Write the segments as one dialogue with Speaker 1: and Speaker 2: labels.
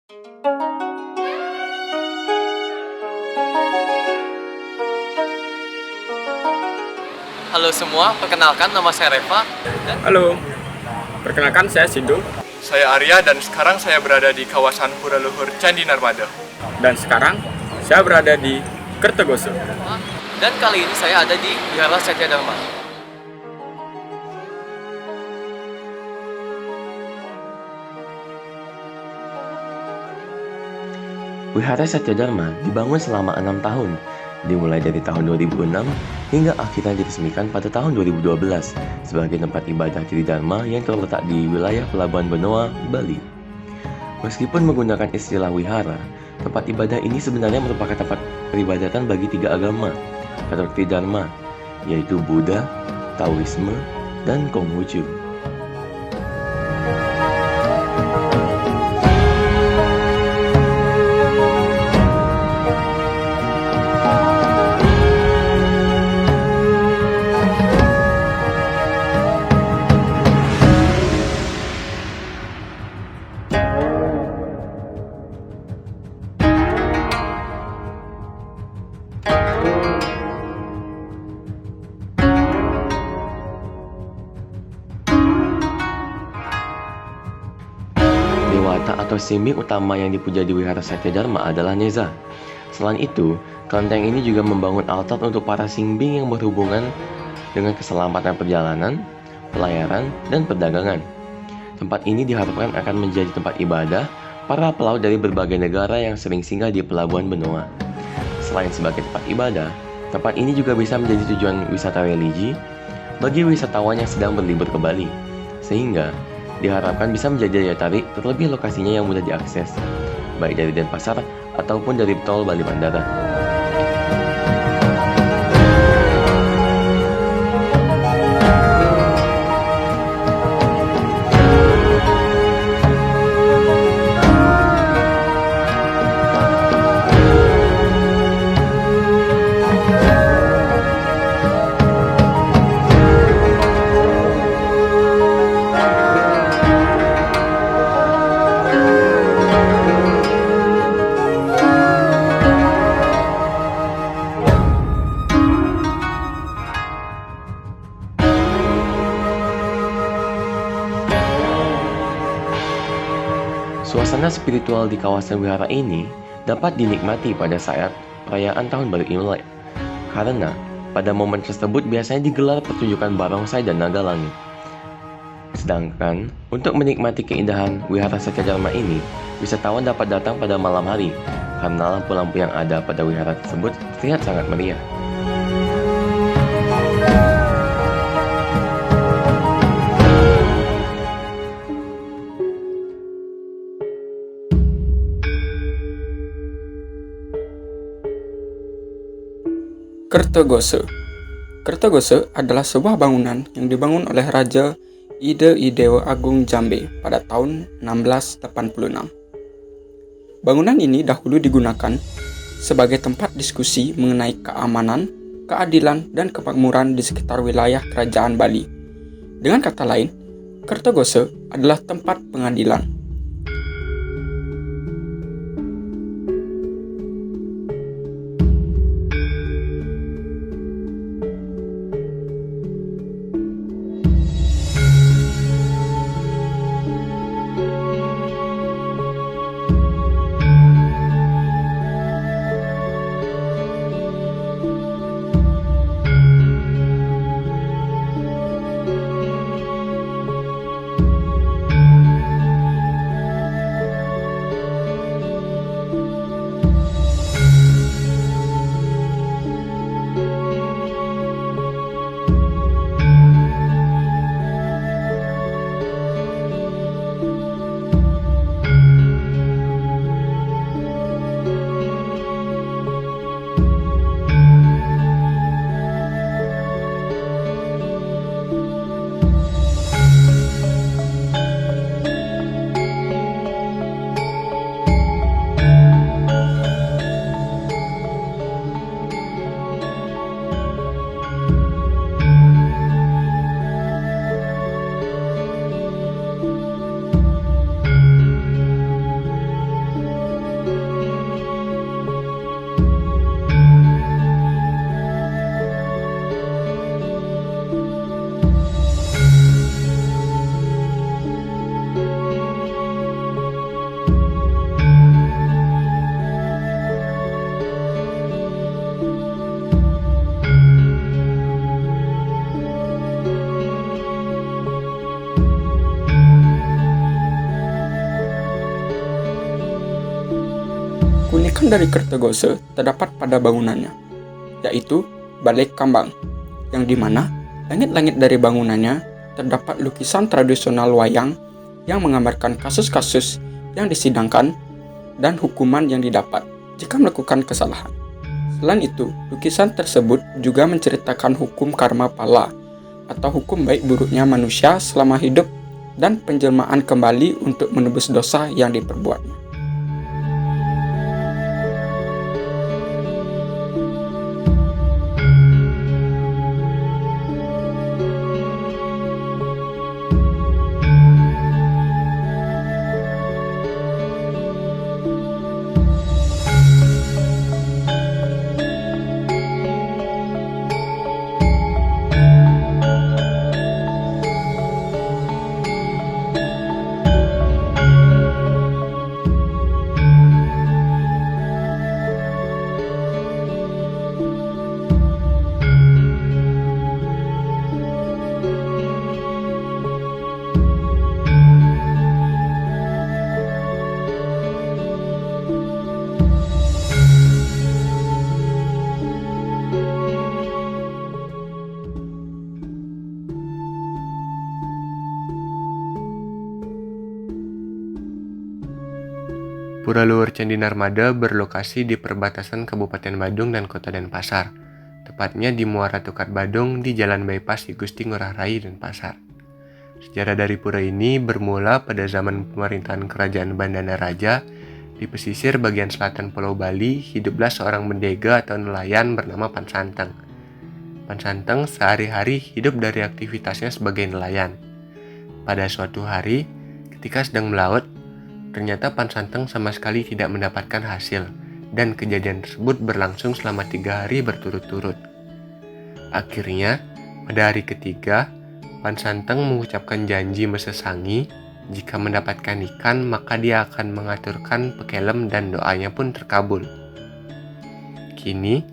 Speaker 1: Halo semua, perkenalkan nama saya Reva dan
Speaker 2: Halo, perkenalkan saya Sidul.
Speaker 3: Saya Arya dan sekarang saya berada di kawasan Pura Luhur Candi Narmada.
Speaker 2: Dan sekarang saya berada di Kertogoso.
Speaker 1: dan kali ini saya ada di Wihara Satya Dharma.
Speaker 4: Wihara Satya Dharma dibangun selama 6 tahun, dimulai dari tahun 2006 hingga akhirnya diresmikan pada tahun 2012 sebagai tempat ibadah Tridharma yang terletak di wilayah Pelabuhan Benoa, Bali. Meskipun menggunakan istilah wihara, tempat ibadah ini sebenarnya merupakan tempat peribadatan bagi 3 agama atau Tridharma, yaitu Buddha, Taoisme, dan Konghucu. Dewata atau simbing utama yang dipuja di Wihara Satya Dharma adalah Neza. Selain itu, kelenteng ini juga membangun altar untuk para simbing yang berhubungan dengan keselamatan perjalanan, pelayaran, dan perdagangan. Tempat ini diharapkan akan menjadi tempat ibadah para pelaut dari berbagai negara yang sering singgah di Pelabuhan Benoa. Selain sebagai tempat ibadah, tempat ini juga bisa menjadi tujuan wisata religi bagi wisatawan yang sedang berlibur ke Bali, sehingga diharapkan bisa menjadi daya tarik, terlebih lokasinya yang mudah diakses, baik dari Denpasar ataupun dari tol Bali Bandara. Suasana spiritual di kawasan wihara ini dapat dinikmati pada saat perayaan Tahun Baru Imlek, karena pada momen tersebut biasanya digelar pertunjukan barongsai dan naga langit. Sedangkan untuk menikmati keindahan wihara Satya Dharma ini, wisatawan dapat datang pada malam hari karena lampu-lampu yang ada pada wihara tersebut terlihat sangat meriah.
Speaker 2: Kertogoso. Kertogoso adalah sebuah bangunan yang dibangun oleh Raja Ide Idewa Agung Jambe pada tahun 1686. Bangunan ini dahulu digunakan sebagai tempat diskusi mengenai keamanan, keadilan, dan kemakmuran di sekitar wilayah Kerajaan Bali. Dengan kata lain, Kertogoso adalah tempat pengadilan. Keunikan dari Kertogose terdapat pada bangunannya, yaitu Balai Kambang, yang dimana langit-langit dari bangunannya terdapat lukisan tradisional wayang yang menggambarkan kasus-kasus yang disidangkan dan hukuman yang didapat jika melakukan kesalahan. Selain itu, lukisan tersebut juga menceritakan hukum karma pala atau hukum baik buruknya manusia selama hidup dan penjelmaan kembali untuk menebus dosa yang diperbuatnya.
Speaker 3: Pura Luhur Candi Narmada berlokasi di perbatasan Kabupaten Badung dan Kota Denpasar, tepatnya di Muara Tukar Badung di Jalan Bypass Ki Gusti Ngurah Rai, Denpasar. Sejarah dari pura ini bermula pada zaman pemerintahan Kerajaan Bandana Raja. Di pesisir bagian selatan Pulau Bali, hiduplah seorang mendega atau nelayan bernama Pan Santeng. Pan Santeng sehari-hari hidup dari aktivitasnya sebagai nelayan. Pada suatu hari, ketika sedang melaut, ternyata Pan Santeng sama sekali tidak mendapatkan hasil, dan kejadian tersebut berlangsung selama 3 hari berturut-turut. Akhirnya, pada hari ketiga, Pan Santeng mengucapkan janji mesesangi, jika mendapatkan ikan maka dia akan mengaturkan pekelem dan doanya pun terkabul. Kini,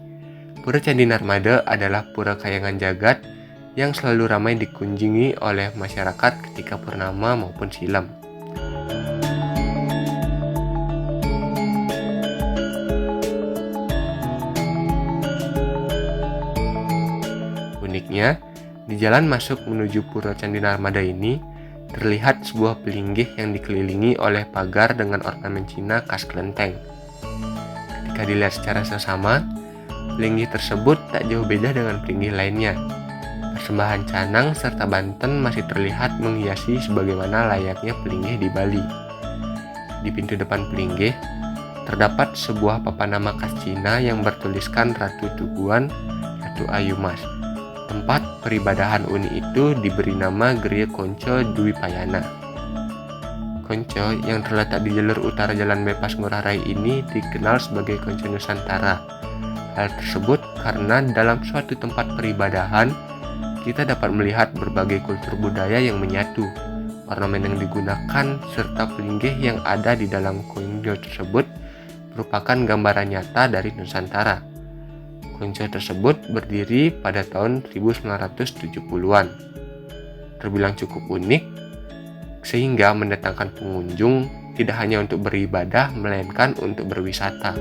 Speaker 3: Pura Candi Narmada adalah pura kayangan jagat yang selalu ramai dikunjungi oleh masyarakat ketika purnama maupun silam. Uniknya, di jalan masuk menuju Pura Candi Narmada ini, terlihat sebuah pelinggih yang dikelilingi oleh pagar dengan ornamen Cina khas kelenteng. Ketika dilihat secara seksama, pelinggih tersebut tak jauh beda dengan pelinggih lainnya. Persembahan canang serta banten masih terlihat menghiasi sebagaimana layaknya pelinggih di Bali. Di pintu depan pelinggih, terdapat sebuah papan nama khas Cina yang bertuliskan Ratu Tuguan, Ratu Ayumas. Tempat peribadahan uni itu diberi nama Geria Konco Dwi Payana. Konco yang terletak di jalur utara Jalan Bypass Ngurah Rai ini dikenal sebagai Konco Nusantara. Hal tersebut karena dalam suatu tempat peribadahan, kita dapat melihat berbagai kultur budaya yang menyatu. Ornamen yang digunakan serta pelinggih yang ada di dalam konco tersebut merupakan gambaran nyata dari Nusantara. Konco tersebut berdiri pada tahun 1970-an. Terbilang cukup unik, sehingga mendatangkan pengunjung tidak hanya untuk beribadah, melainkan untuk berwisata.